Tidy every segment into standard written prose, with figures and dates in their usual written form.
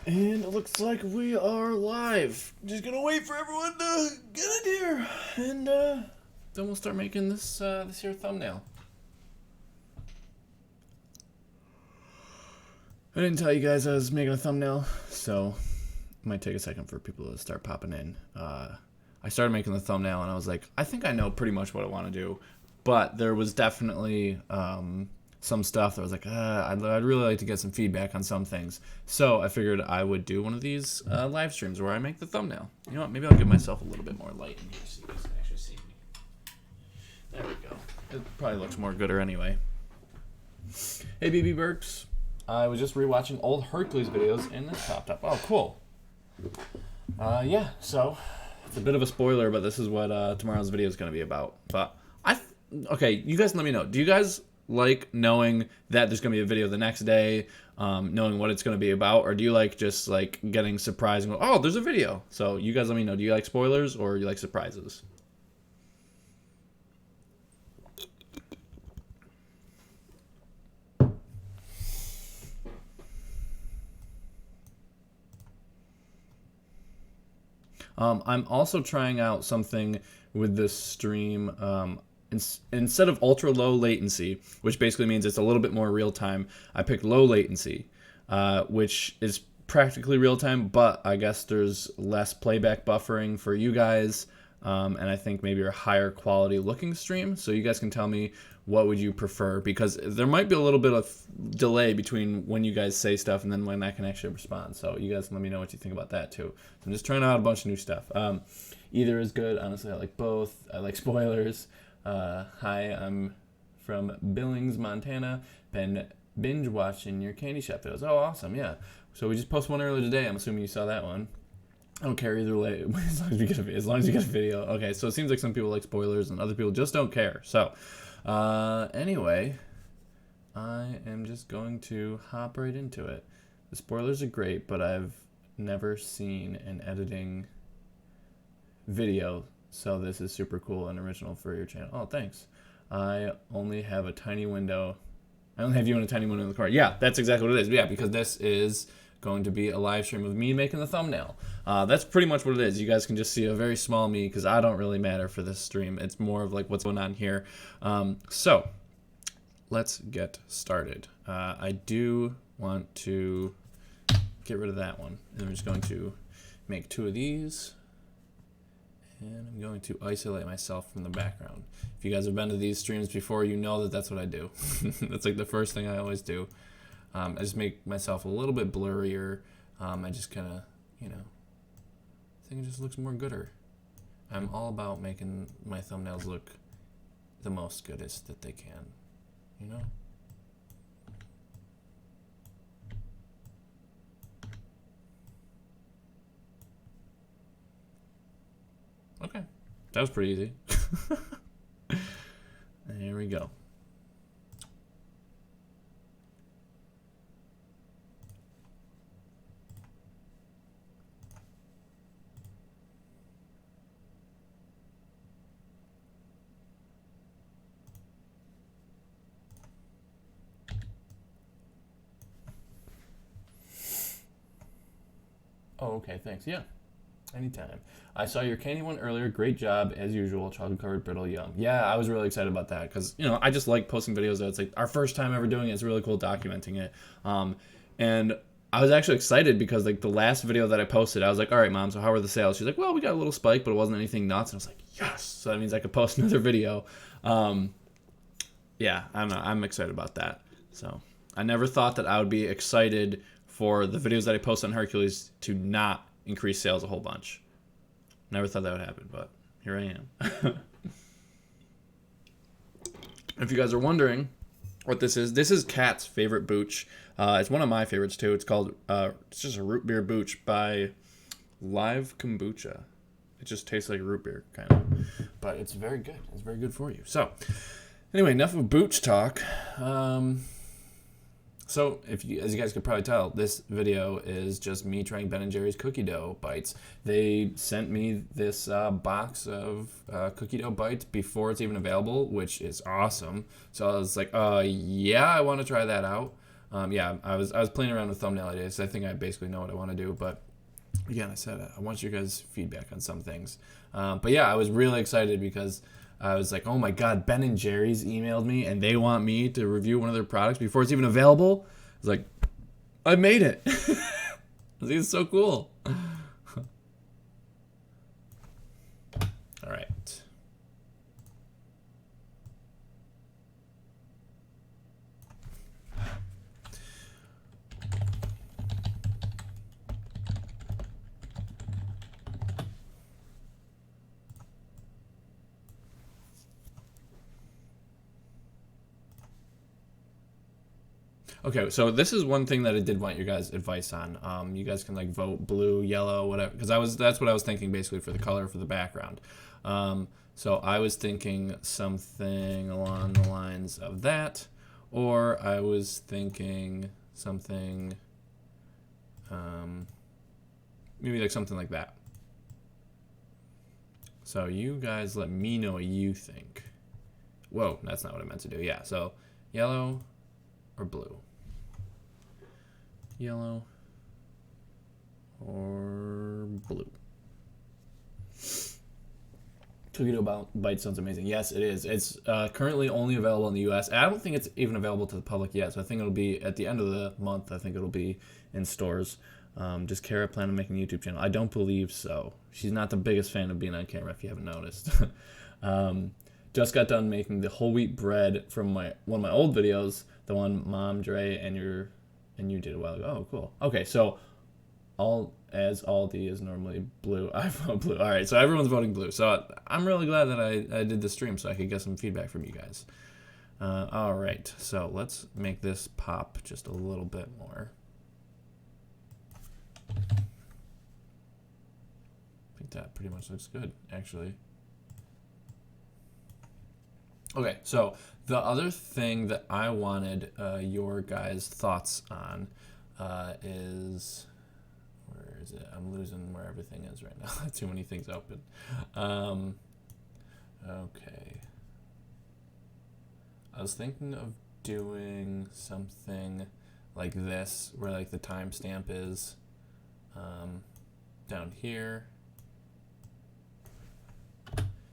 And it looks like we are live. Just gonna wait for everyone to get in here, and then we'll start making this here thumbnail. I didn't tell you guys I was making a thumbnail, so it might take a second for people to start popping in. I started making the thumbnail, and I was like, I think I know pretty much what I want to do, but there was definitely some stuff that was like, I'd really like to get some feedback on some things. So I figured I would do one of these live streams where I make the thumbnail. You know what? Maybe I'll give myself a little bit more light in here so you guys can actually see me. There we go. It probably looks more gooder anyway. Hey, BB Burks. I was just rewatching old Hercules videos and this popped up. Oh, cool. Yeah, so it's a bit of a spoiler, but this is what tomorrow's video is going to be about. But okay, you guys let me know. Do you guys like knowing that there's going to be a video the next day, knowing what it's going to be about, or do you like just like getting surprised and go, oh, there's a video? So you guys let me know. Do you like spoilers or you like surprises? I'm also trying out something with this stream. Instead of ultra low latency, which basically means it's a little bit more real time, I picked low latency, which is practically real time, but I guess there's less playback buffering for you guys, and I think maybe a higher quality looking stream. So you guys can tell me what would you prefer, because there might be a little bit of delay between when you guys say stuff and then when I can actually respond. So you guys let me know what you think about that too. So I'm just trying out a bunch of new stuff. Either is good. Honestly, I like both. I like spoilers. Hi, I'm from Billings, Montana. Been binge watching your candy shop videos. Oh, awesome, yeah. So we just posted one earlier today. I'm assuming you saw that one. I don't care either way, as long as you get a video. Okay, so it seems like some people like spoilers and other people just don't care. So, anyway, I am just going to hop right into it. The spoilers are great, but I've never seen an editing video, so this is super cool and original for your channel. Oh, thanks. I only have a tiny window. I only have you in a tiny window in the car. Yeah, that's exactly what it is. Yeah, because this is going to be a live stream of me making the thumbnail. That's pretty much what it is. You guys can just see a very small me because I don't really matter for this stream. It's more of like what's going on here. So let's get started. I do want to get rid of that one. And I'm just going to make 2 of these. And I'm going to isolate myself from the background. If you guys have been to these streams before, you know that that's what I do. That's like the first thing I always do. I just make myself a little bit blurrier. I just kind of, I think it just looks more gooder. I'm all about making my thumbnails look the most goodest that they can, Okay, that was pretty easy. There we go. Oh, okay, thanks. Yeah, anytime. I saw your candy one earlier. Great job, as usual. Chocolate covered brittle yum. Yeah, I was really excited about that because, I just like posting videos that it's like our first time ever doing it. It's really cool documenting it. And I was actually excited because, like, the last video that I posted, I was like, all right, Mom, so how are the sales? She's like, well, we got a little spike, but it wasn't anything nuts. And I was like, yes. So that means I could post another video. Yeah, I don't know. I'm excited about that. So I never thought that I would be excited for the videos that I post on Hercules to not increase sales a whole bunch. Never thought that would happen, but here I am. If you guys are wondering what this is Kat's favorite booch. It's one of my favorites too. It's called, it's just a root beer booch by Live Kombucha. It just tastes like root beer, kind of. But it's very good. It's very good for you. So, anyway, enough of booch talk. So, as you guys could probably tell, this video is just me trying Ben & Jerry's cookie dough bites. They sent me this box of cookie dough bites before it's even available, which is awesome. So I was like, yeah, I want to try that out. Yeah, I was playing around with thumbnail ideas. I think I basically know what I want to do, but again, I said I want you guys' feedback on some things. But yeah, I was really excited because I was like, oh my god, Ben and Jerry's emailed me and they want me to review one of their products before it's even available. I was like, I made it. I think it's so cool. All right. Okay, so this is one thing that I did want your guys' advice on. You guys can like vote blue, yellow, whatever, because that's what I was thinking basically for the color for the background. So I was thinking something along the lines of that, or I was thinking something, maybe like something like that. So you guys let me know what you think. Whoa, that's not what I meant to do. Yeah, so yellow or blue. Yellow or blue. Cookie dough bite sounds amazing. Yes, it is. It's currently only available in the U.S. I don't think it's even available to the public yet. So I think it'll be at the end of the month. I think it'll be in stores. Does Kara plan on making a YouTube channel? I don't believe so. She's not the biggest fan of being on camera, if you haven't noticed. Just got done making the whole wheat bread from one of my old videos, the one Mom, Dre, and you did a while ago. Oh, cool. Okay, so Aldi is normally blue. I vote blue. All right, so everyone's voting blue. So I'm really glad that I did the stream so I could get some feedback from you guys. All right, so let's make this pop just a little bit more. I think that pretty much looks good, actually. Okay, so the other thing that I wanted your guys' thoughts on is, where is it? I'm losing where everything is right now. Too many things open. Okay. I was thinking of doing something like this, where like the timestamp is down here.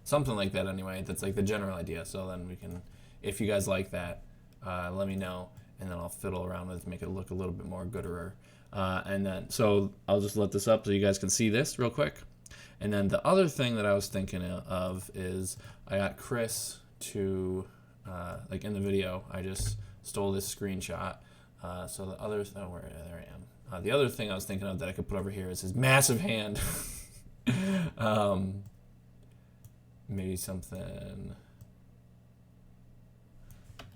Something like that anyway. That's like the general idea. So then we can, if you guys like that, let me know, and then I'll fiddle around with it to make it look a little bit more gooder. And then, so I'll just let this up so you guys can see this real quick. And then the other thing that I was thinking of is I got Chris to, like in the video, I just stole this screenshot. So the other, oh, where, there I am. The other thing I was thinking of that I could put over here is his massive hand. Maybe something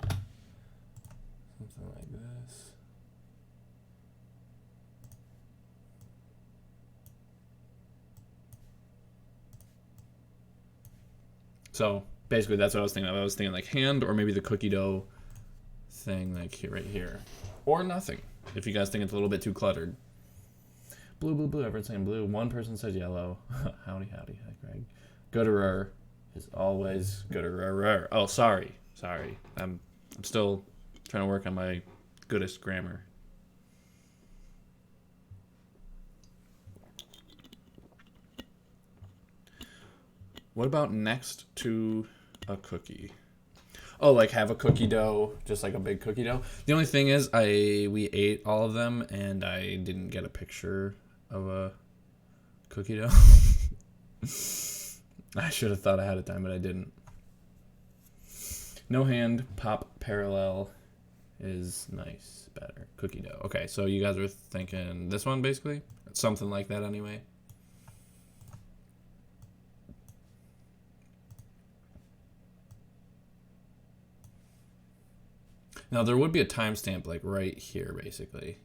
like this. So basically that's what I was thinking of. I was thinking like hand, or maybe the cookie dough thing like here, right here, or nothing if you guys think it's a little bit too cluttered. Blue, blue, blue. Everyone's saying blue. One person says yellow. Howdy, howdy. Hi, Greg. Gooderer is always gooderer. Oh, sorry. I'm still trying to work on my goodest grammar. What about next to a cookie? Oh, like have a cookie dough, just like a big cookie dough. The only thing is, we ate all of them, and I didn't get a picture of a cookie dough. I should have thought ahead of time, but I didn't. No hand, pop parallel is nice, better. Cookie dough. Okay, so you guys are thinking this one, basically? Something like that, anyway. Now, there would be a timestamp, like, right here, basically.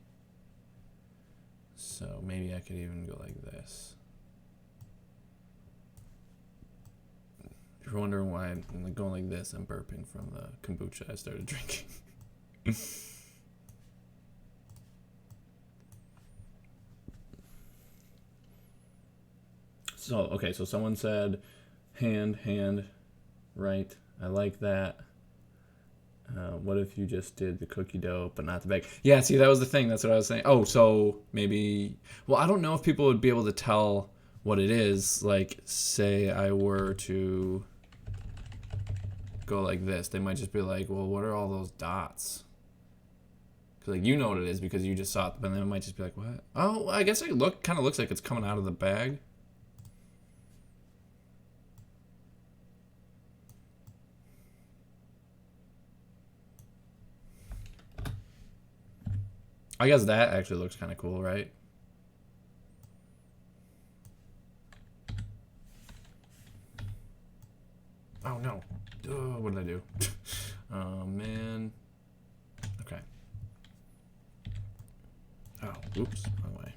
So maybe I could even go like this. If you're wondering why I'm going like this, I'm burping from the kombucha I started drinking. So, okay, so someone said hand, right. I like that. What if you just did the cookie dough but not the bag? Yeah, see, that was the thing. That's what I was saying. Oh, so maybe... Well, I don't know if people would be able to tell what it is. Like, say I were to go like this. They might just be like, well, what are all those dots? Because, like, you know what it is because you just saw it. But then it might just be like, what? Oh, I guess it kind of looks like it's coming out of the bag. I guess that actually looks kind of cool, right? Oh, no. What did I do? Oh, man. Okay. Oh, oops. Wrong way.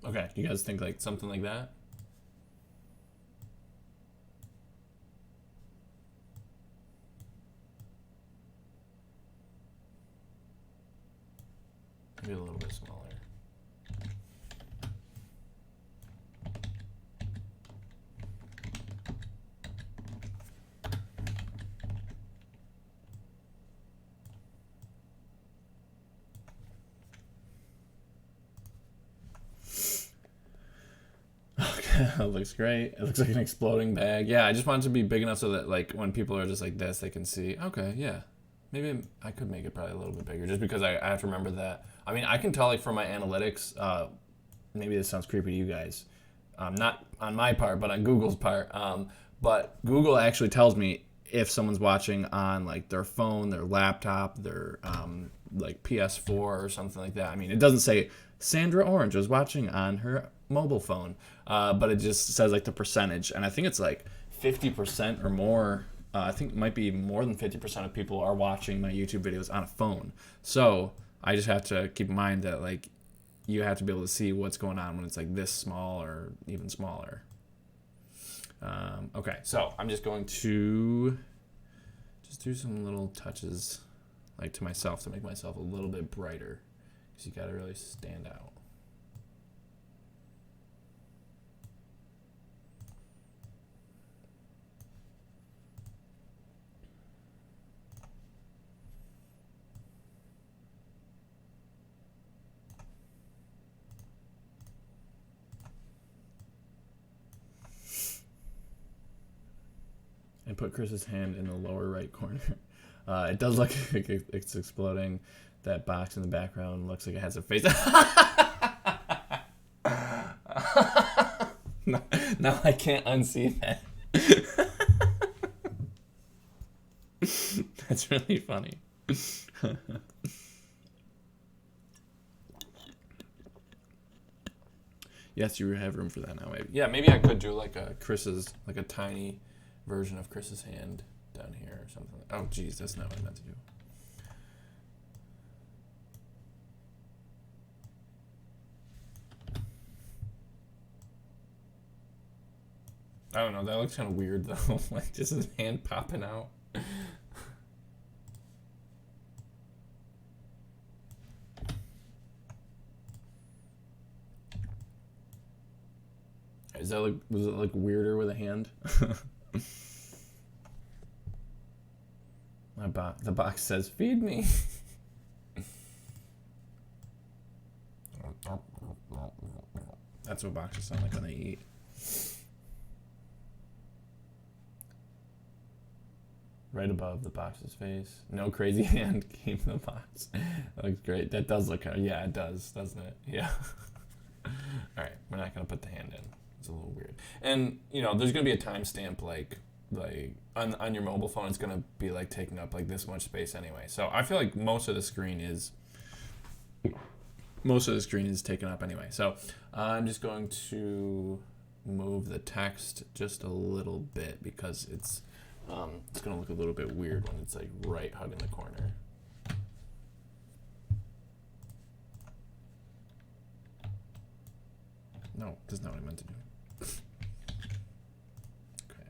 Okay, you guys think like something like that? Maybe a little bit smaller. It looks great. It looks like an exploding bag. Yeah, I just want it to be big enough so that like when people are just like this, they can see. Okay, yeah, maybe I could make it probably a little bit bigger, just because I have to remember that. I mean, I can tell like from my analytics. Maybe this sounds creepy to you guys. Not on my part, but on Google's part. But Google actually tells me if someone's watching on like their phone, their laptop, their like PS4 or something like that. I mean, it doesn't say Sandra Orange was watching on her mobile phone, but it just says like the percentage, and I think it's like 50% or more. I think it might be more than 50% of people are watching my YouTube videos on a phone. So I just have to keep in mind that like you have to be able to see what's going on when it's like this small or even smaller. Okay, so I'm just going to just do some little touches like to myself to make myself a little bit brighter, because you got to really stand out. And put Chris's hand in the lower right corner. It does look like it's exploding. That box in the background looks like it has a face. Now I can't unsee that. That's really funny. Yes, you have room for that now, maybe. Yeah, maybe I could do like a tiny version of Chris's hand down here or something. Oh, geez, that's not what I meant to do. I don't know, that looks kind of weird though. Like just his hand popping out. Is that like, was it like weirder with a hand? The box says, "Feed me." That's what boxes sound like when they eat. Right above the box's face. No crazy hand came in the box. That looks great. That does look kind of, yeah, it does, doesn't it? Yeah. All right, we're not gonna put the hand in. It's a little weird. And you know, there's gonna be a timestamp like on your mobile phone. It's gonna be like taking up like this much space anyway. So I feel like most of the screen is taken up anyway. So I'm just going to move the text just a little bit because it's going to look a little bit weird when it's like right hugging the corner. No, that's not what I meant to do. Okay.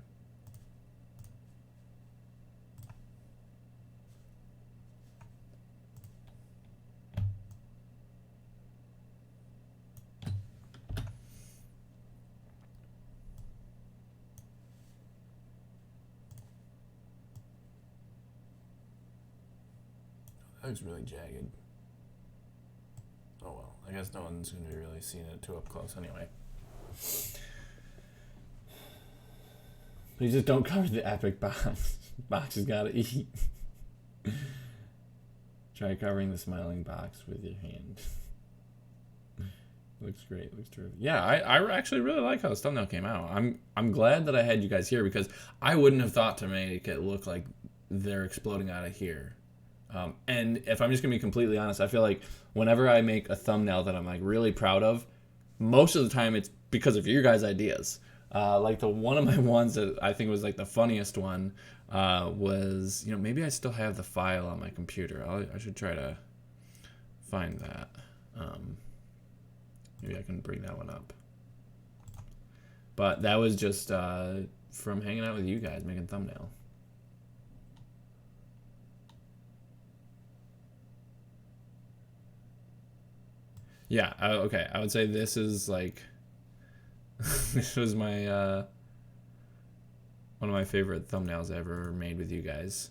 That looks really jagged. Oh well, I guess no one's going to be really seeing it too up close anyway. Please just don't cover the epic box. Box has got to eat. Try covering the smiling box with your hand. Looks great. Looks terrific. Yeah, I actually really like how this thumbnail came out. I'm glad that I had you guys here because I wouldn't have thought to make it look like they're exploding out of here. And if I'm just gonna be completely honest, I feel like whenever I make a thumbnail that I'm like really proud of, most of the time it's because of your guys' ideas. Like the one of my ones that I think was like the funniest one was, you know, maybe I still have the file on my computer. I should try to find that. Maybe I can bring that one up. But that was just from hanging out with you guys making thumbnail. Yeah, okay. I would say this is like this was my one of my favorite thumbnails I ever made with you guys.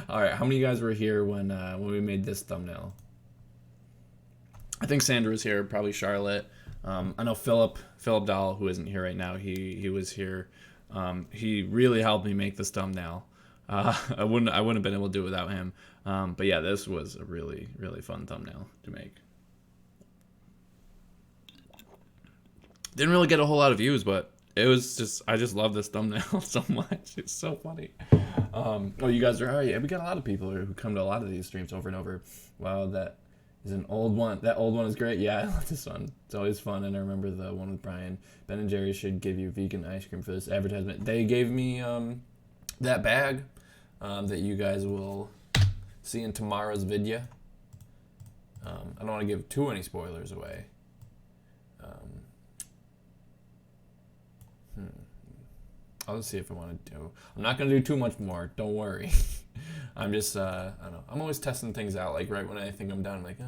All right, how many of you guys were here when we made this thumbnail? I think Sandra was here, probably Charlotte. I know Philip Dahl, who isn't here right now. He was here. He really helped me make this thumbnail. I wouldn't have been able to do it without him. But yeah, this was a really, really fun thumbnail to make. Didn't really get a whole lot of views, but it was just, I just love this thumbnail so much. It's so funny. Oh, you guys are, oh yeah, we got a lot of people who come to a lot of these streams over and over. Wow, that is an old one. That old one is great. Yeah, I love this one. It's always fun. And I remember the one with Brian. Ben and Jerry's should give you vegan ice cream for this advertisement. They gave me that bag that you guys will see in tomorrow's Vidya. I don't want to give too many spoilers away. I'll just see if I want to do. I'm not going to do too much more. Don't worry. I'm just, I don't know. I'm always testing things out. Like right when I think I'm done, I'm like,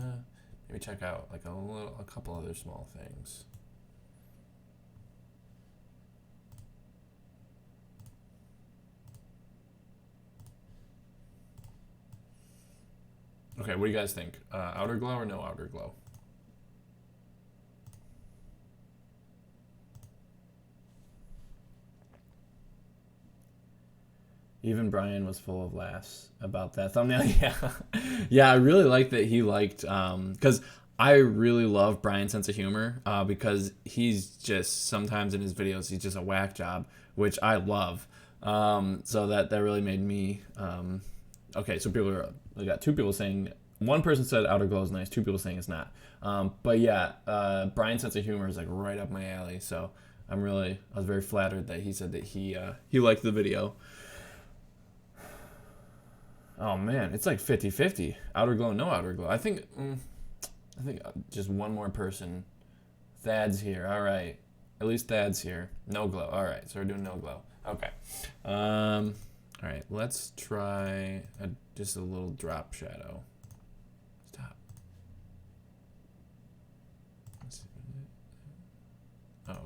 maybe check out like a couple other small things. Okay, what do you guys think? Outer glow or no outer glow? Even Brian was full of laughs about that thumbnail. Yeah, yeah, I really like that he liked, because I really love Brian's sense of humor, because he's just, sometimes in his videos, he's just a whack job, which I love. So that really made me, okay, so I got two people saying, one person said outer glow is nice, two people saying it's not. But yeah, Brian's sense of humor is like right up my alley, so I was very flattered that he said that he liked the video. Oh man, it's like 50-50. Outer glow, no outer glow. I think just one more person. Thad's here. All right. At least Thad's here. No glow. All right. So we're doing no glow. Okay. All right. Let's try just a little drop shadow. Stop. Let's see. Oh,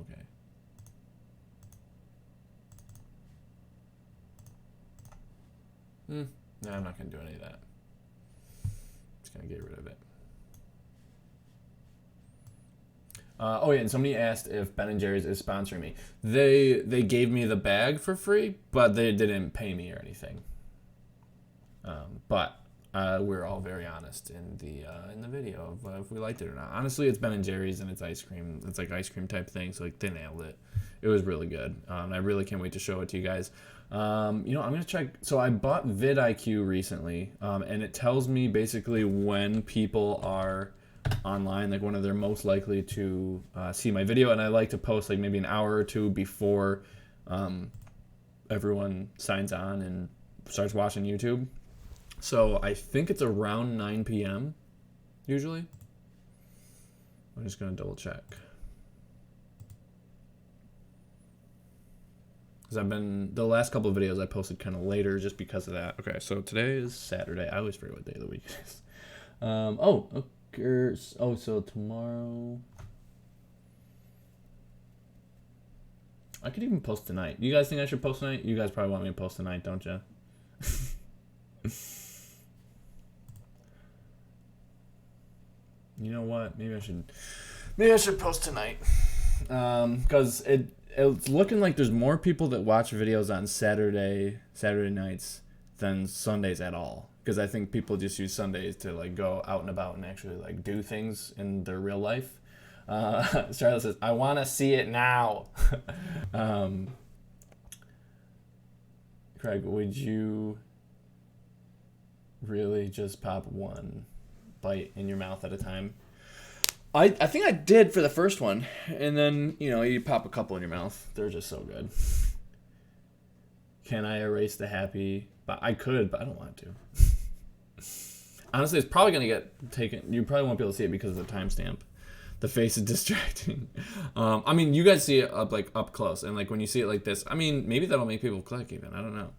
okay. No, I'm not going to do any of that. Just going to get rid of it. Oh yeah, and somebody asked if Ben & Jerry's is sponsoring me. They gave me the bag for free, but they didn't pay me or anything. But we're all very honest in the video of if we liked it or not. Honestly, it's Ben and Jerry's and it's ice cream. It's like ice cream type thing. So like they nailed it. It was really good. I really can't wait to show it to you guys. I'm gonna check. So I bought vidIQ recently, and it tells me basically when people are online, like when they're most likely to see my video, and I like to post like maybe an hour or two before everyone signs on and starts watching YouTube. So I think it's around 9 p.m. usually. I'm just gonna double check. Because I've been, the last couple of videos I posted kind of later just because of that. Okay, so today is Saturday. I always forget what day of the week it is. So tomorrow. I could even post tonight. You guys think I should post tonight? You guys probably want me to post tonight, don't you? You know what? Maybe I should post tonight. Because it's looking like there's more people that watch videos on Saturday nights than Sundays at all. Because I think people just use Sundays to like go out and about and actually like do things in their real life. Charlotte says, I want to see it now. Craig, would you really just pop one bite in your mouth at a time? I think I did for the first one, and then you pop a couple in your mouth. They're just so good. Can I erase the happy? But I could, but I don't want to. Honestly, it's probably gonna get taken. You probably won't be able to see it because of the timestamp. The face is distracting. I mean, you guys see it up close, and like when you see it like this, I mean, maybe that'll make people click even. I don't know.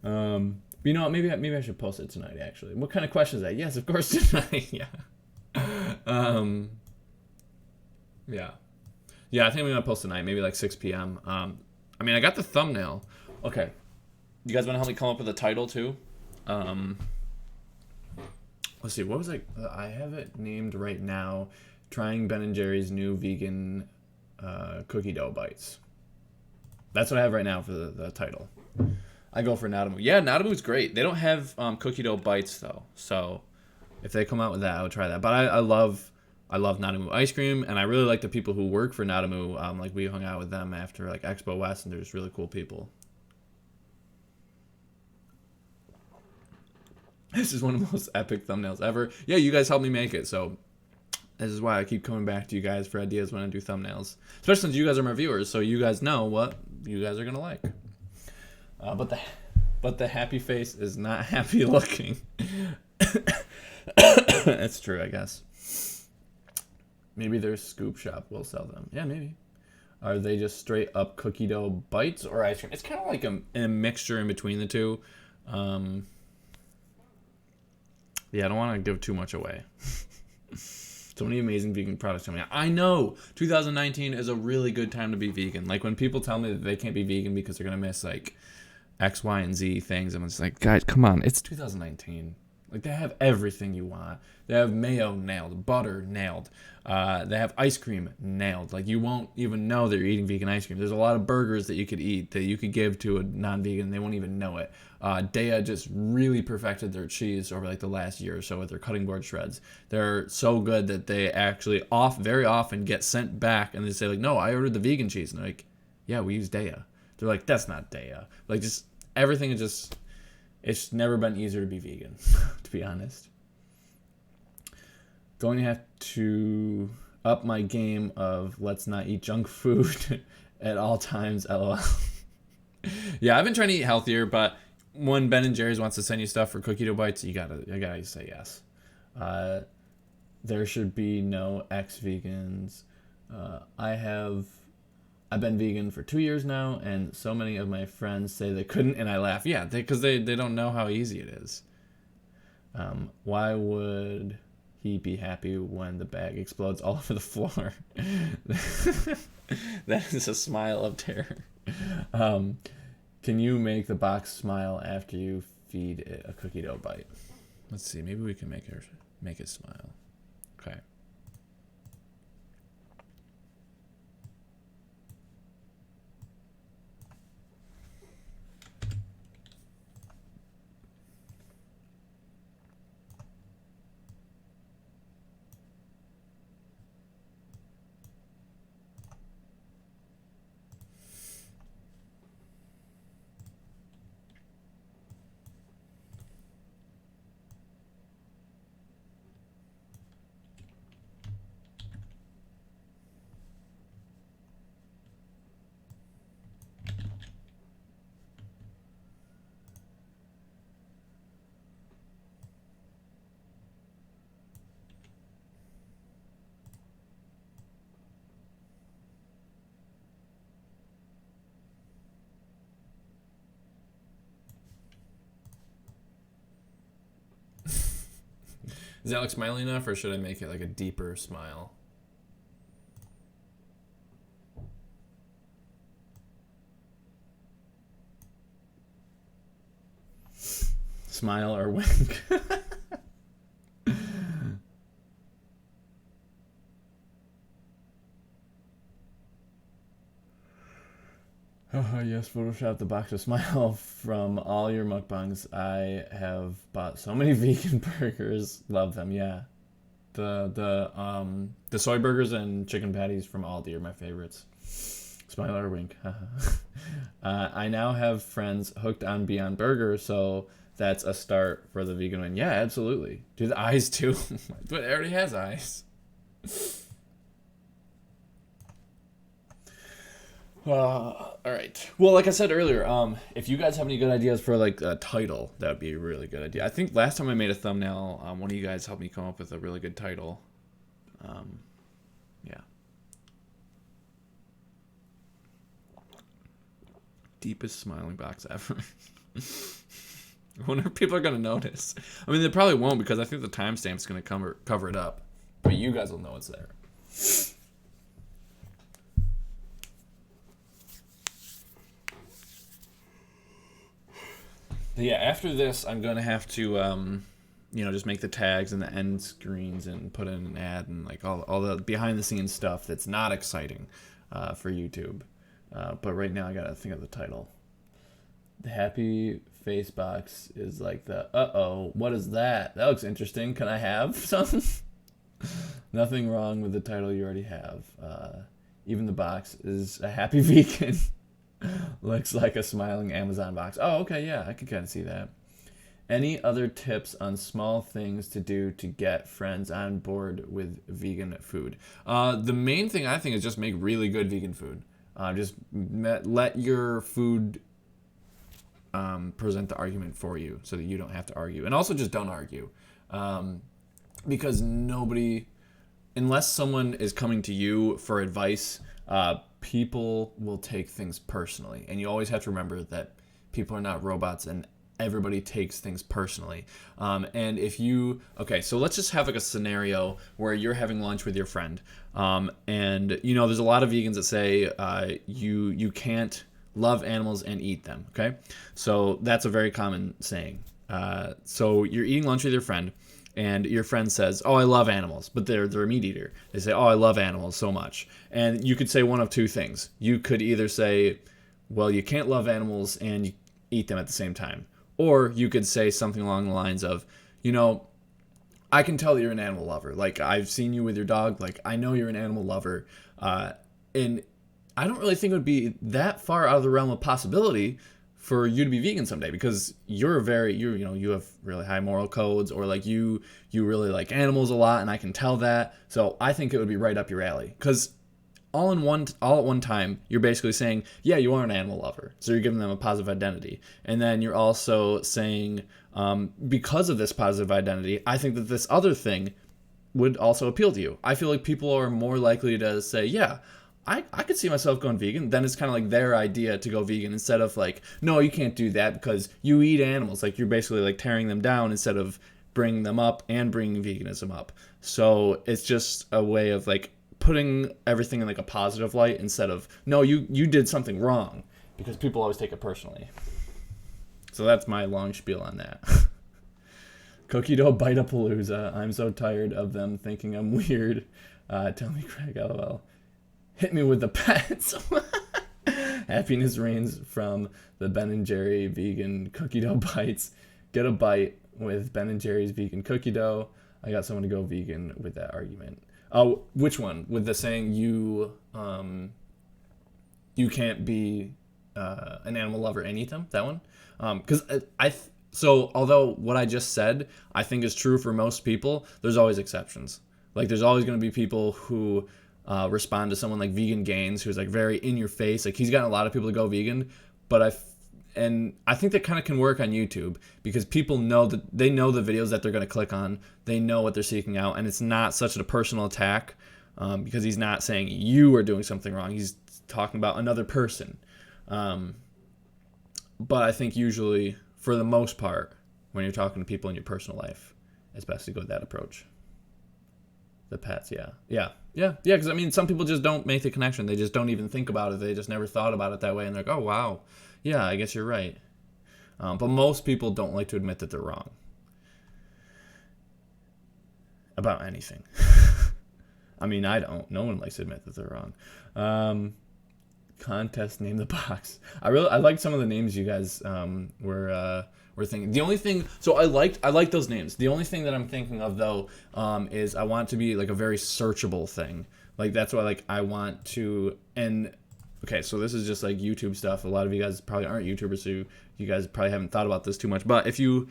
But you know what? Maybe I should post it tonight. Actually, what kind of question is that? Yes, of course tonight. Yeah. Yeah, I think I'm gonna post tonight, maybe like 6 p.m. I mean, I got the thumbnail. Okay, you guys want to help me come up with a title too? Let's see, what was I have it named right now, trying Ben and Jerry's new vegan cookie dough bites. That's what I have right now for the title. I go for Nadamu. Yeah, Nadamu's great. They don't have cookie dough bites though, so if they come out with that, I would try that. But I love Nadamu ice cream, and I really like the people who work for Nadamu. Like we hung out with them after like Expo West, and they're just really cool people. This is one of the most epic thumbnails ever. Yeah, you guys helped me make it, so this is why I keep coming back to you guys for ideas when I do thumbnails. Especially since you guys are my viewers, so you guys know what you guys are gonna like. But the happy face is not happy looking. That's true, I guess. Maybe their scoop shop will sell them. Yeah, maybe. Are they just straight up cookie dough bites or ice cream? It's kind of like a mixture in between the two. Yeah, I don't want to give too much away. So many amazing vegan products coming out. I know 2019 is a really good time to be vegan. Like when people tell me that they can't be vegan because they're gonna miss like X, Y, and Z things, I'm just like, guys, come on, it's 2019. Like they have everything you want. They have mayo nailed, butter nailed. They have ice cream nailed. Like you won't even know that you're eating vegan ice cream. There's a lot of burgers that you could eat that you could give to a non-vegan. They won't even know it. Daya just really perfected their cheese over like the last year or so with their cutting board shreds. They're so good that they actually very often get sent back and they say like, no, I ordered the vegan cheese. And they're like, yeah, we use Daya. They're like, that's not Daya. Like just everything is just, it's never been easier to be vegan, to be honest. Going to have to up my game of let's not eat junk food at all times, lol. Yeah, I've been trying to eat healthier, but when Ben and Jerry's wants to send you stuff for cookie dough bites, I gotta say yes. There should be no ex-vegans. I've been vegan for 2 years now, and so many of my friends say they couldn't, and I laugh. Yeah, because they don't know how easy it is. Why would he be happy when the bag explodes all over the floor? That is a smile of terror. Can you make the box smile after you feed it a cookie dough bite? Let's see. Maybe we can make it smile. Okay. Is that like smiley enough, or should I make it like a deeper smile? Smile or wink? Oh, yes, Photoshop the box of smile from all your mukbangs. I have bought so many vegan burgers. Love them, yeah. The soy burgers and chicken patties from Aldi are my favorites. Smile or wink. I now have friends hooked on Beyond Burger, so that's a start for the vegan win. Yeah, absolutely. Do the eyes too. But it already has eyes. All right. Well, like I said earlier, if you guys have any good ideas for like a title, that would be a really good idea. I think last time I made a thumbnail, one of you guys helped me come up with a really good title. Yeah. Deepest smiling box ever. I wonder if people are gonna notice. I mean, they probably won't because I think the timestamp's gonna cover it up, but you guys will know it's there. Yeah, after this, I'm gonna have to, just make the tags and the end screens and put in an ad and like all the behind the scenes stuff that's not exciting for YouTube. But right now, I gotta think of the title. The happy face box is like the what is that? That looks interesting. Can I have some? Nothing wrong with the title you already have. Even the box is a happy vegan. Looks like a smiling Amazon box. Oh, okay, yeah, I can kind of see that. Any other tips on small things to do to get friends on board with vegan food? The main thing I think is just make really good vegan food. Just let your food present the argument for you so that you don't have to argue. And also just don't argue. Because nobody, unless someone is coming to you for advice, people will take things personally. And you always have to remember that people are not robots and everybody takes things personally. And if you, okay, so let's just have like a scenario where you're having lunch with your friend. And, there's a lot of vegans that say you can't love animals and eat them, okay? So that's a very common saying. So you're eating lunch with your friend, and your friend says, oh, I love animals, but they're a meat eater. They say, oh, I love animals so much. And you could say one of two things. You could either say, well, you can't love animals and you eat them at the same time. Or you could say something along the lines of, I can tell that you're an animal lover. Like, I've seen you with your dog. Like, I know you're an animal lover. And I don't really think it would be that far out of the realm of possibility for you to be vegan someday, because you have really high moral codes, or like you really like animals a lot, and I can tell that. So I think it would be right up your alley, because all at one time you're basically saying, yeah, you are an animal lover, so you're giving them a positive identity, and then you're also saying, because of this positive identity, I think that this other thing would also appeal to you. I feel like people are more likely to say, yeah, I could see myself going vegan. Then it's kind of like their idea to go vegan, instead of like, no, you can't do that because you eat animals. Like, you're basically like tearing them down instead of bringing them up and bringing veganism up. So it's just a way of like putting everything in like a positive light, instead of, no, you did something wrong, because people always take it personally. So that's my long spiel on that. Cookie dough bite-a-palooza. I'm so tired of them thinking I'm weird. Tell me, Craig, lol. Hit me with the pets. Happiness reigns from the Ben & Jerry vegan cookie dough bites. Get a bite with Ben & Jerry's vegan cookie dough. I got someone to go vegan with that argument. Oh, which one? With the saying you can't be an animal lover and eat them? That one? Because so although what I just said I think is true for most people, there's always exceptions. Like, there's always going to be people who respond to someone like Vegan Gains, who's like very in your face. Like, he's gotten a lot of people to go vegan, but I think that kind of can work on YouTube, because people know that they know the videos that they're going to click on. They know what they're seeking out, and it's not such a personal attack, because he's not saying you are doing something wrong. He's talking about another person. But I think usually, for the most part, when you're talking to people in your personal life, it's best to go with that approach. The pets, yeah. Because I mean, some people just don't make the connection. They just don't even think about it. They just never thought about it that way, and they're like, oh wow, yeah, I guess you're right. But most people don't like to admit that they're wrong about anything. I mean, I don't. No one likes to admit that they're wrong. Contest name the box. I liked some of the names you guys were thinking. The only thing, so I like those names. The only thing that I'm thinking of though is I want it to be like a very searchable thing. Like that's why like I want to. And okay, so this is just like YouTube stuff. A lot of you guys probably aren't YouTubers, so you guys probably haven't thought about this too much. But if you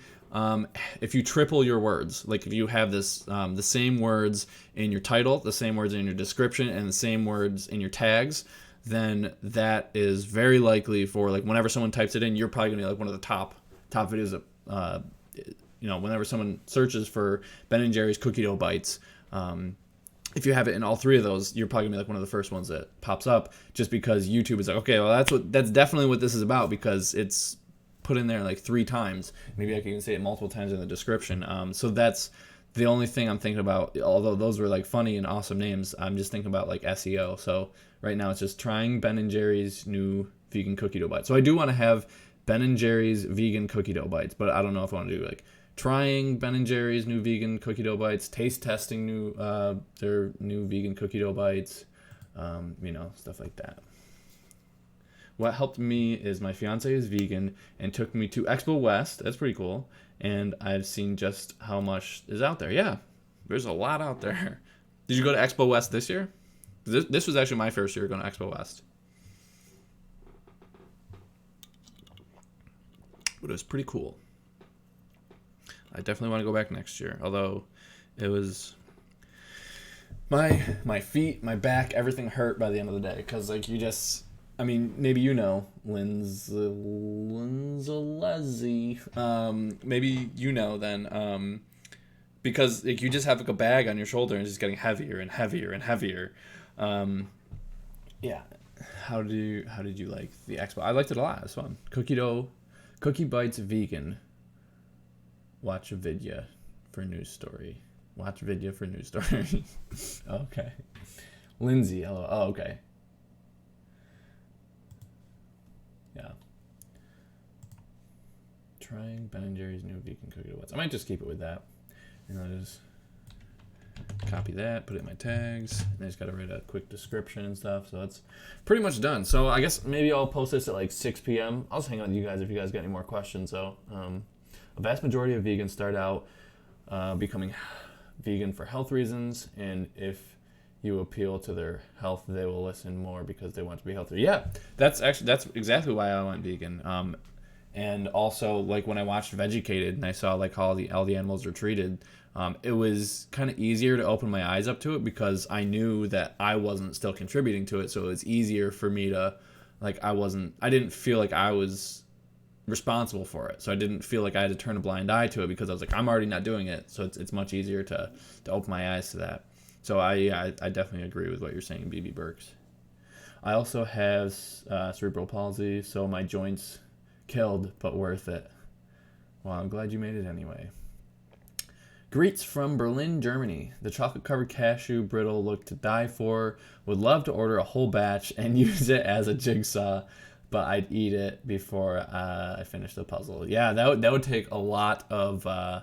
triple your words, like if you have this the same words in your title, the same words in your description, and the same words in your tags, then that is very likely for like whenever someone types it in, you're probably gonna be like one of the top videos that whenever someone searches for Ben and Jerry's cookie dough bites, if you have it in all three of those, you're probably gonna be like one of the first ones that pops up, just because YouTube is like, okay, well that's definitely what this is about, because it's put in there like 3 times. Maybe I can even say it multiple times in the description. So that's the only thing I'm thinking about. Although those were like funny and awesome names, I'm just thinking about like SEO. So right now it's just trying Ben and Jerry's new vegan cookie dough bites. So I do want to have Ben and Jerry's vegan cookie dough bites, but I don't know if I want to do like trying Ben and Jerry's new vegan cookie dough bites, taste testing their new vegan cookie dough bites, stuff like that. What helped me is my fiance is vegan and took me to Expo West. That's pretty cool. And I've seen just how much is out there. Yeah, there's a lot out there. Did you go to Expo West this year? This was actually my first year going to Expo West. But it was pretty cool. I definitely want to go back next year. Although it was my feet, my back, everything hurt by the end of the day. Because like maybe Linzalezi. Maybe then. Because like you just have like a bag on your shoulder and it's just getting heavier and heavier and heavier. Yeah. How did you like the expo? I liked it a lot. It was fun. Cookie bites vegan. Watch Vidya for news story. Watch Vidya for news story. Okay. Lindsay, hello. Oh, okay. Yeah. Trying Ben and Jerry's new vegan cookie dough bites. I might just keep it with that. And I'll just copy that, put it in my tags, and I just got to write a quick description and stuff. So that's pretty much done. So I guess maybe I'll post this at like 6 p.m. I'll just hang out with you guys if you guys got any more questions. So a vast majority of vegans start out becoming vegan for health reasons, and if you appeal to their health, they will listen more because they want to be healthier. Yeah, that's exactly why I went vegan. And also, like when I watched Vegucated and I saw like how all the animals were treated, it was kind of easier to open my eyes up to it because I knew that I wasn't still contributing to it. So it was easier for me to, like, I didn't feel like I was responsible for it. So I didn't feel like I had to turn a blind eye to it because I was like, I'm already not doing it. So it's much easier to open my eyes to that. So I definitely agree with what you're saying, BB Burks. I also have cerebral palsy, so my joints killed, but worth it. Well, I'm glad you made it anyway. Greets from Berlin, Germany. The chocolate-covered cashew brittle looked to die for. Would love to order a whole batch and use it as a jigsaw, but I'd eat it before I finish the puzzle. Yeah, that would take a lot of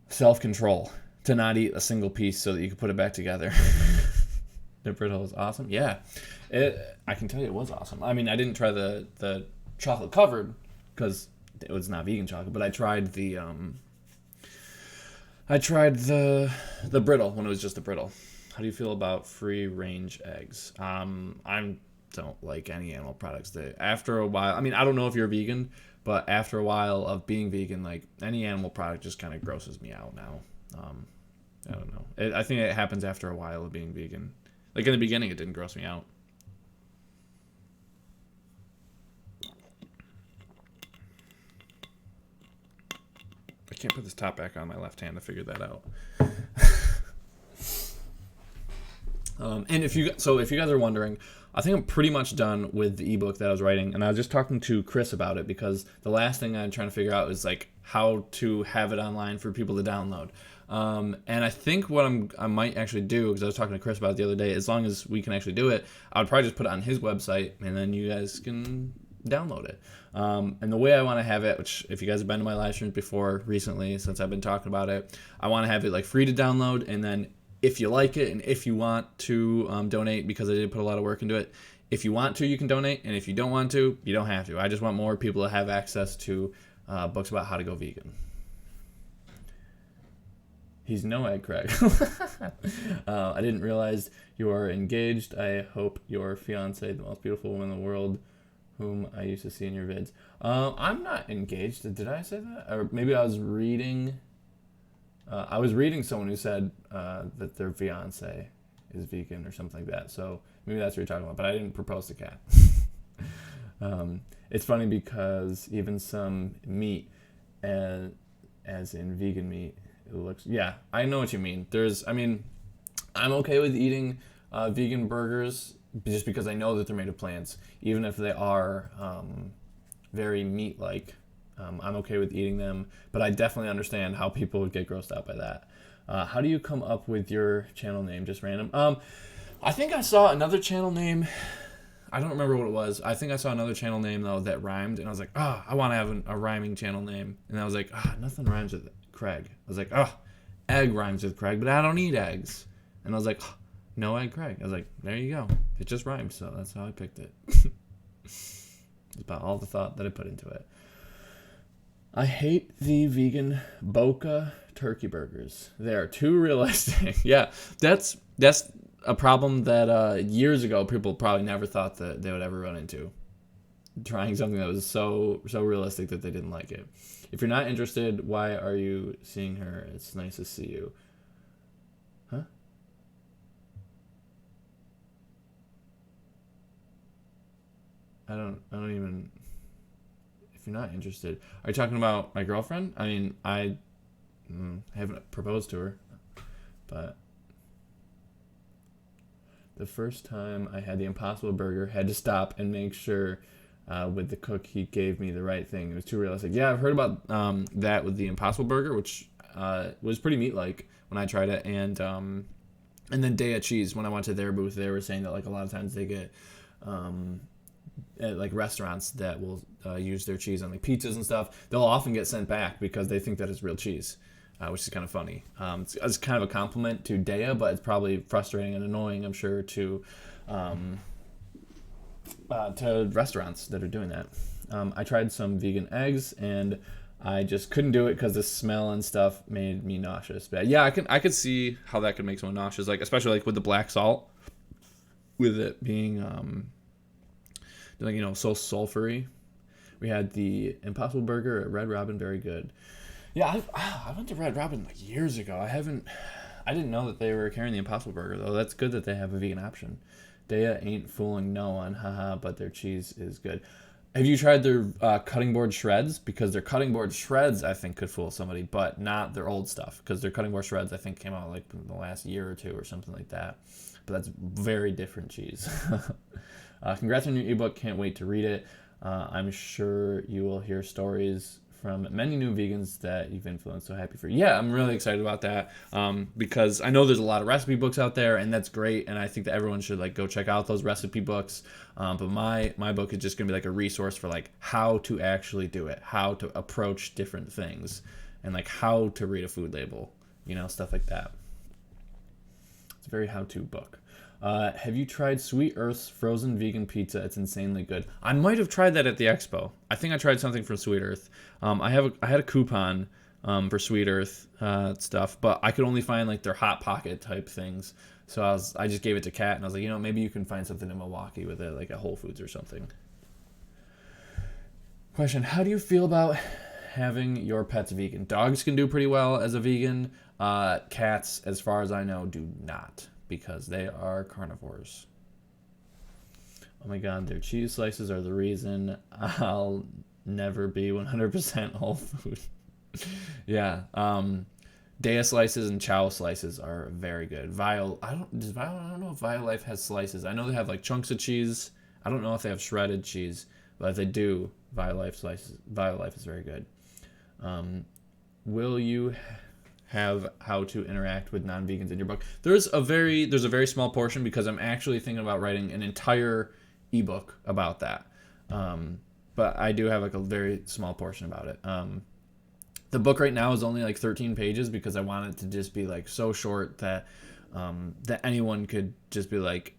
self-control to not eat a single piece so that you could put it back together. The brittle was awesome. Yeah, I can tell you it was awesome. I mean, I didn't try the chocolate covered because it was not vegan chocolate, but I tried the brittle when it was just the brittle. How do you feel about free range eggs? I don't like any animal products. After a while, I mean, I don't know if you're vegan, but after a while of being vegan, like any animal product just kind of grosses me out now. I don't know. I think it happens after a while of being vegan. Like in the beginning, it didn't gross me out. I can't put this top back on my left hand. I figured that out. And if you guys are wondering, I think I'm pretty much done with the ebook that I was writing, and I was just talking to Chris about it because the last thing I'm trying to figure out is like how to have it online for people to download. And I think what I might actually do, because I was talking to Chris about it the other day, as long as we can actually do it, I would probably just put it on his website, and then you guys can download it. And the way I want to have it, which if you guys have been to my live streams before recently, since I've been talking about it, I want to have it like free to download, and then if you like it and if you want to donate, because I did put a lot of work into it, if you want to, you can donate, and if you don't want to, you don't have to. I just want more people to have access to books about how to go vegan. He's no egg, Craig. I didn't realize you are engaged. I hope your fiance, the most beautiful woman in the world, whom I used to see in your vids. I'm not engaged. Did I say that? Or maybe I was reading... I was reading someone who said that their fiance is vegan or something like that. So maybe that's what you're talking about. But I didn't propose to Kat. It's funny because even some meat, as in vegan meat, it looks... Yeah, I know what you mean. I'm okay with eating vegan burgers just because I know that they're made of plants. Even if they are very meat-like. I'm okay with eating them, but I definitely understand how people would get grossed out by that. How do you come up with your channel name? Just random? I think I saw another channel name. I don't remember what it was. I think I saw another channel name, though, that rhymed, and I was like, I want to have a rhyming channel name. And I was like, nothing rhymes with Craig. I was like, egg rhymes with Craig, but I don't eat eggs. And I was like, no egg Craig. I was like, there you go. It just rhymed, so that's how I picked it. It's about all the thought that I put into it. I hate the vegan Boca turkey burgers. They are too realistic. Yeah, that's a problem that years ago people probably never thought that they would ever run into. Trying something that was so realistic that they didn't like it. If you're not interested, why are you seeing her? It's nice to see you. Huh? I don't even... If you're not interested, are you talking about my girlfriend? I mean, I haven't proposed to her, but the first time I had the Impossible Burger, had to stop and make sure with the cook he gave me the right thing. It was too realistic. Yeah, I've heard about that with the Impossible Burger, which was pretty meat-like when I tried it, and then Daya Cheese. When I went to their booth, they were saying that like a lot of times they get at like restaurants that will use their cheese on like pizzas and stuff, they'll often get sent back because they think that it's real cheese, which is kind of funny. It's kind of a compliment to Daya, but it's probably frustrating and annoying, I'm sure, to restaurants that are doing that. I tried some vegan eggs and I just couldn't do it because the smell and stuff made me nauseous. But yeah, I could see how that could make someone nauseous, like especially like with the black salt, with it being like, so sulfury. We had the Impossible Burger at Red Robin, very good. Yeah, I went to Red Robin like years ago. I didn't know that they were carrying the Impossible Burger though. That's good that they have a vegan option. Daya ain't fooling no one, haha, but their cheese is good. Have you tried their cutting board shreds? Because their cutting board shreds, I think, could fool somebody, but not their old stuff. Because their cutting board shreds, I think, came out like in the last year or two or something like that. But that's very different cheese. Congrats on your ebook. Can't wait to read it. I'm sure you will hear stories from many new vegans that you've influenced. So happy for you. Yeah, I'm really excited about that because I know there's a lot of recipe books out there, and that's great. And I think that everyone should like go check out those recipe books. But my book is just gonna be like a resource for like how to actually do it, how to approach different things, and like how to read a food label, stuff like that. It's a very how-to book. Have you tried Sweet Earth's frozen vegan pizza? It's insanely good. I might have tried that at the expo. I think I tried something from Sweet Earth. I had a coupon for Sweet Earth stuff, but I could only find like their Hot Pocket type things. So I just gave it to Kat, and I was like, maybe you can find something in Milwaukee with it, like at Whole Foods or something. Question: how do you feel about having your pets vegan? Dogs can do pretty well as a vegan. Cats, as far as I know, do not, because they are carnivores. Oh my god, their cheese slices are the reason I'll never be 100% whole food. Yeah. Daya slices and Chow slices are very good. I don't know if Vile Life has slices. I know they have like chunks of cheese. I don't know if they have shredded cheese, but if they do, Vile Life slices. Vile Life is very good. Will you have how to interact with non-vegans in your book? There's a very small portion because I'm actually thinking about writing an entire ebook about that. But I do have like a very small portion about it. The book right now is only like 13 pages because I want it to just be like so short that that anyone could just be like,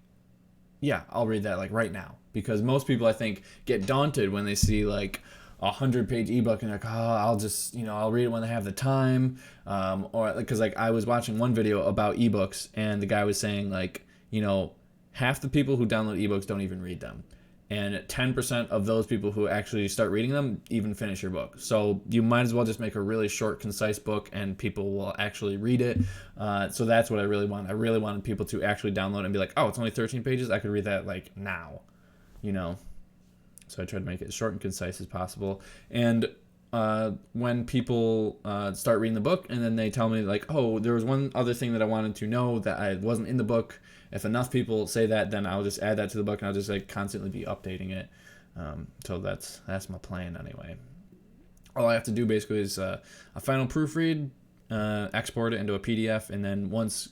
yeah, I'll read that like right now. Because most people I think get daunted when they see like 100-page ebook and they're like, oh, I'll just, I'll read it when I have the time. Or because like I was watching one video about ebooks and the guy was saying like, half the people who download ebooks don't even read them. And 10% of those people who actually start reading them even finish your book. So you might as well just make a really short, concise book and people will actually read it. So that's what I really want. I really wanted people to actually download and be like, oh, it's only 13 pages. I could read that like now, So I tried to make it as short and concise as possible. And when people start reading the book and then they tell me like, oh, there was one other thing that I wanted to know that I wasn't in the book. If enough people say that, then I'll just add that to the book and I'll just like constantly be updating it. So that's my plan anyway. All I have to do basically is a final proofread, export it into a PDF, and then once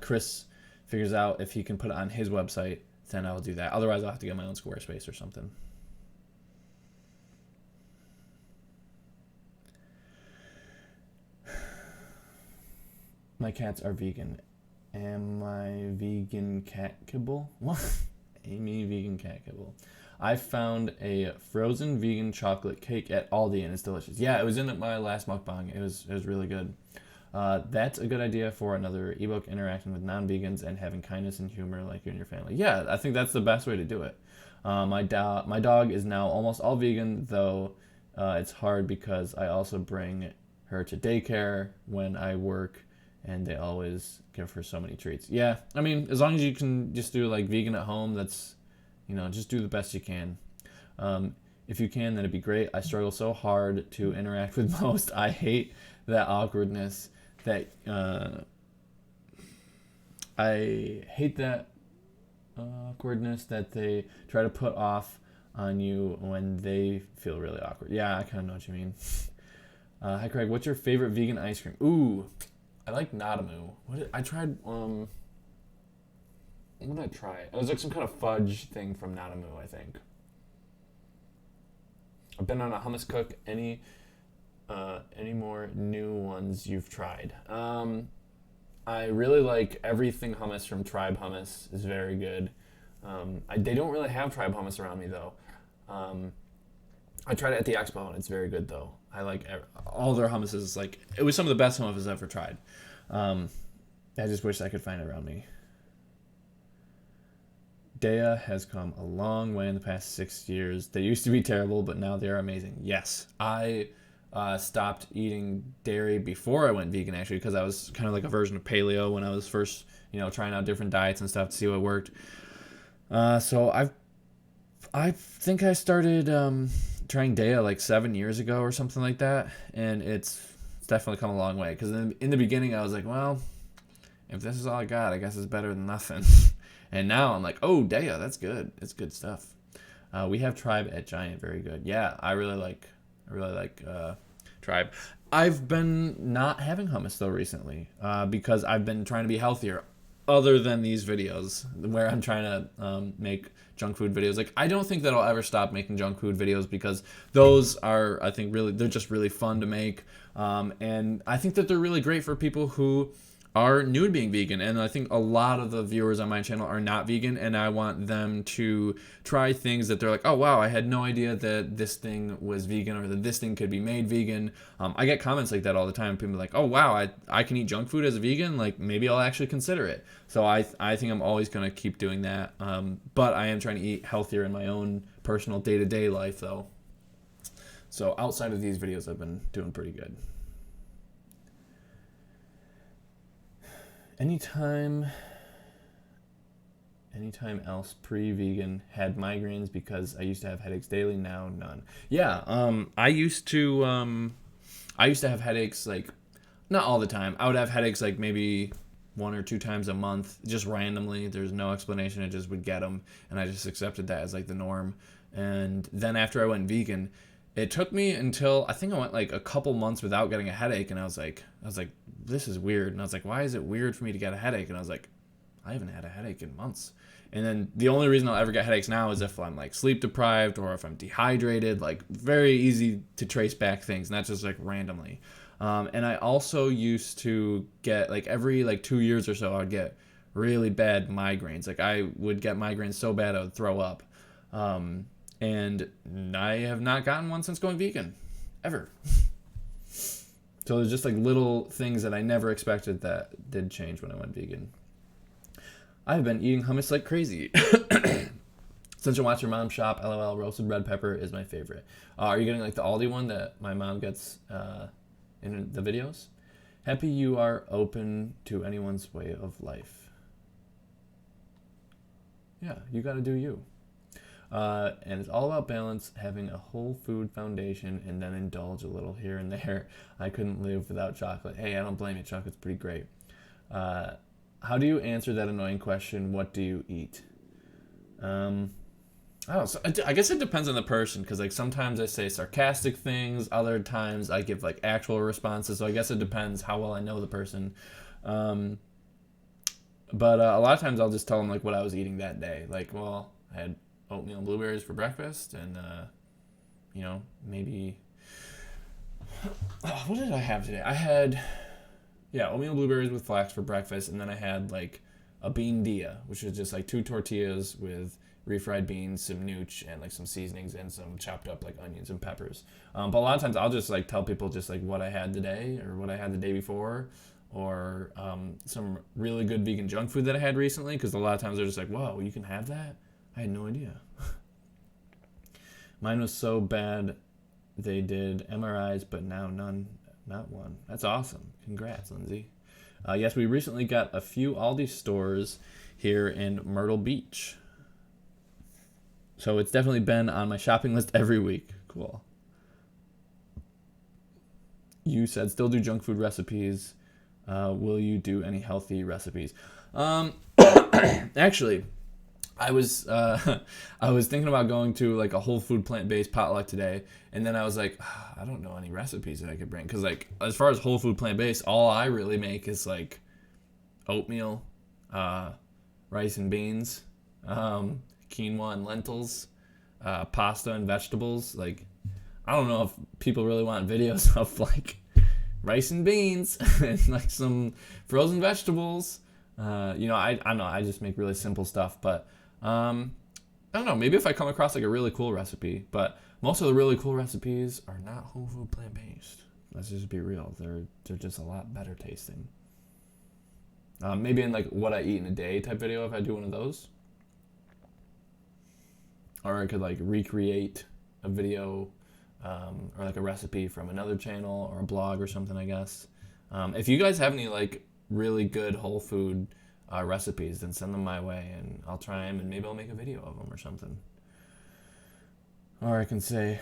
Chris figures out if he can put it on his website, then I'll do that. Otherwise, I'll have to get my own Squarespace or something. My cats are vegan. Am I vegan cat kibble? What? Amy vegan cat kibble. I found a frozen vegan chocolate cake at Aldi and it's delicious. Yeah, it was in my last mukbang. It was really good. That's a good idea for another ebook, interacting with non-vegans and having kindness and humor like you and your family. Yeah, I think that's the best way to do it. My dog is now almost all vegan, though it's hard because I also bring her to daycare when I work and they always give her so many treats. Yeah, I mean, as long as you can just do like vegan at home, that's, just do the best you can. If you can, then it'd be great. I struggle so hard to interact with most. I hate that awkwardness that, they try to put off on you when they feel really awkward. Yeah, I kind of know what you mean. Hi, Craig. What's your favorite vegan ice cream? Ooh, I like Nadamu. I tried, what did I try? It was like some kind of fudge thing from Nadamu, I think. I've been on a hummus cook. Any more new ones you've tried? I really like everything hummus from Tribe Hummus is very good. They don't really have Tribe Hummus around me though. I tried it at the expo and it's very good though. I like all their hummuses. Like, it was some of the best hummus I've ever tried. I just wish I could find it around me. Daya has come a long way in the past 6 years. They used to be terrible, but now they're amazing. Yes, I stopped eating dairy before I went vegan, actually, because I was kind of like a version of paleo when I was first, trying out different diets and stuff to see what worked. So I think I started trying Daya like 7 years ago or something like that, and it's definitely come a long way. Because in the beginning, I was like, well, if this is all I got, I guess it's better than nothing. And now I'm like, oh, Daya, that's good. It's good stuff. We have Tribe at Giant, very good. Yeah, I really like Tribe. I've been not having hummus though recently because I've been trying to be healthier. Other than these videos where I'm trying to make junk food videos, like I don't think that I'll ever stop making junk food videos because those are, I think, they're just really fun to make, and I think that they're really great for people who are new to being vegan. And I think a lot of the viewers on my channel are not vegan, and I want them to try things that they're like, oh wow, I had no idea that this thing was vegan or that this thing could be made vegan. I get comments like that all the time. People are like, oh wow, I can eat junk food as a vegan, like maybe I'll actually consider it. So I think I'm always going to keep doing that, but I am trying to eat healthier in my own personal day-to-day life though. So outside of these videos, I've been doing pretty good. Anytime else pre-vegan, had migraines because I used to have headaches daily. Now none. Yeah, I used to have headaches like not all the time. I would have headaches like maybe 1 or 2 times a month, just randomly. There's no explanation. I just would get them, and I just accepted that as like the norm. And then after I went vegan, it took me until I think I went like a couple months without getting a headache, and I was like, this is weird. And I was like, why is it weird for me to get a headache? And I was like, I haven't had a headache in months. And then the only reason I'll ever get headaches now is if I'm like sleep deprived or if I'm dehydrated, like very easy to trace back things, not just like randomly. And I also used to get like every like 2 years or so, I'd get really bad migraines. Like I would get migraines so bad I would throw up. And I have not gotten one since going vegan, ever. So there's just like little things that I never expected that did change when I went vegan. I've been eating hummus like crazy. Since you watch your mom shop, LOL, roasted red pepper is my favorite. Are you getting like the Aldi one that my mom gets in the videos? Happy you are open to anyone's way of life. Yeah, you gotta do you. And it's all about balance, having a whole food foundation, and then indulge a little here and there. I couldn't live without chocolate. Hey, I don't blame you. Chocolate's pretty great. How do you answer that annoying question, what do you eat? I don't know. So I guess it depends on the person, because like sometimes I say sarcastic things, other times I give like actual responses. So I guess it depends how well I know the person. But a lot of times I'll just tell them like what I was eating that day. Like, well, I had oatmeal and blueberries for breakfast, and you know, maybe what did I have today? I had oatmeal and blueberries with flax for breakfast, and then I had like a bean dia, which is just like 2 tortillas with refried beans, some nooch, and like some seasonings and some chopped up like onions and peppers. But a lot of times I'll just like tell people just like what I had today or what I had the day before, or some really good vegan junk food that I had recently, because a lot of times they're just like, whoa, you can have that? I had no idea. Mine was so bad they did MRIs, but now none, not one. That's awesome. Congrats, Lindsay. Yes, we recently got a few Aldi stores here in Myrtle Beach. So it's definitely been on my shopping list every week. Cool. You said still do junk food recipes. Will you do any healthy recipes? Actually, I was thinking about going to like a whole food plant-based potluck today, and then I was like, I don't know any recipes that I could bring, because like as far as whole food plant-based, all I really make is like oatmeal, rice and beans, quinoa and lentils, pasta and vegetables. Like, I don't know if people really want videos of like rice and beans and like some frozen vegetables. You know, I don't know. I just make really simple stuff, but I don't know. Maybe if I come across like a really cool recipe, but most of the really cool recipes are not whole food plant based. Let's just be real. They're just a lot better tasting. Maybe in like what I eat in a day type video if I do one of those. Or I could like recreate a video or like a recipe from another channel or a blog or something, I guess. If you guys have any like really good whole food recipes, then send them my way and I'll try them, and maybe I'll make a video of them or something. Or I can say,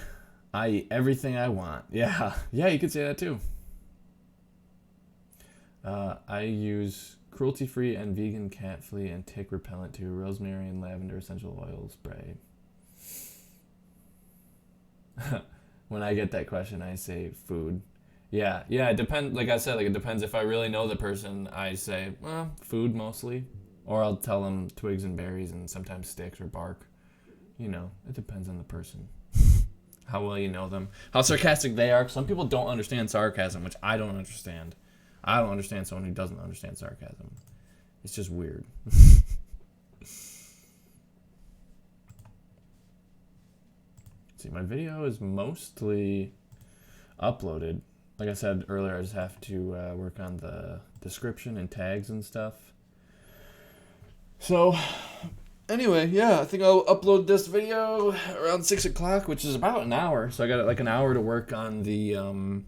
I eat everything I want. Yeah, you could say that too. I use cruelty-free and vegan cat flea and tick repellent too. Rosemary and lavender essential oil spray. When I get that question, I say food. Yeah, it depends. Like I said, like it depends. If I really know the person, I say, well, food mostly. Or I'll tell them twigs and berries and sometimes sticks or bark. You know, it depends on the person. How well you know them. How sarcastic they are. Some people don't understand sarcasm, which I don't understand. I don't understand someone who doesn't understand sarcasm. It's just weird. See, my video is mostly uploaded. Like I said earlier, I just have to work on the description and tags and stuff. So, anyway, yeah, I think I'll upload this video around 6 o'clock, which is about an hour. So I got like an hour to work on the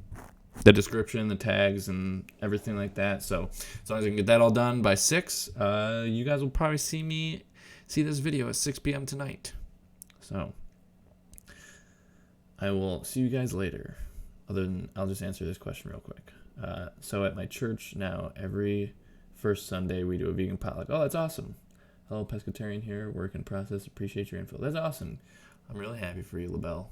description, the tags, and everything like that. So as long as I can get that all done by 6, you guys will probably see this video at 6 p.m. tonight. So I will see you guys later. Other than, I'll just answer this question real quick. So at my church now, every first Sunday we do a vegan potluck. Oh, that's awesome. Hello, pescatarian here. Work in process. Appreciate your info. That's awesome. I'm really happy for you, LaBelle.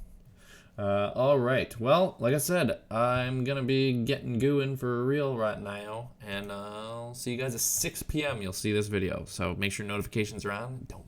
All right. Well, like I said, I'm gonna be getting going for real right now, and I'll see you guys at 6 p.m. You'll see this video. So make sure notifications are on. Don't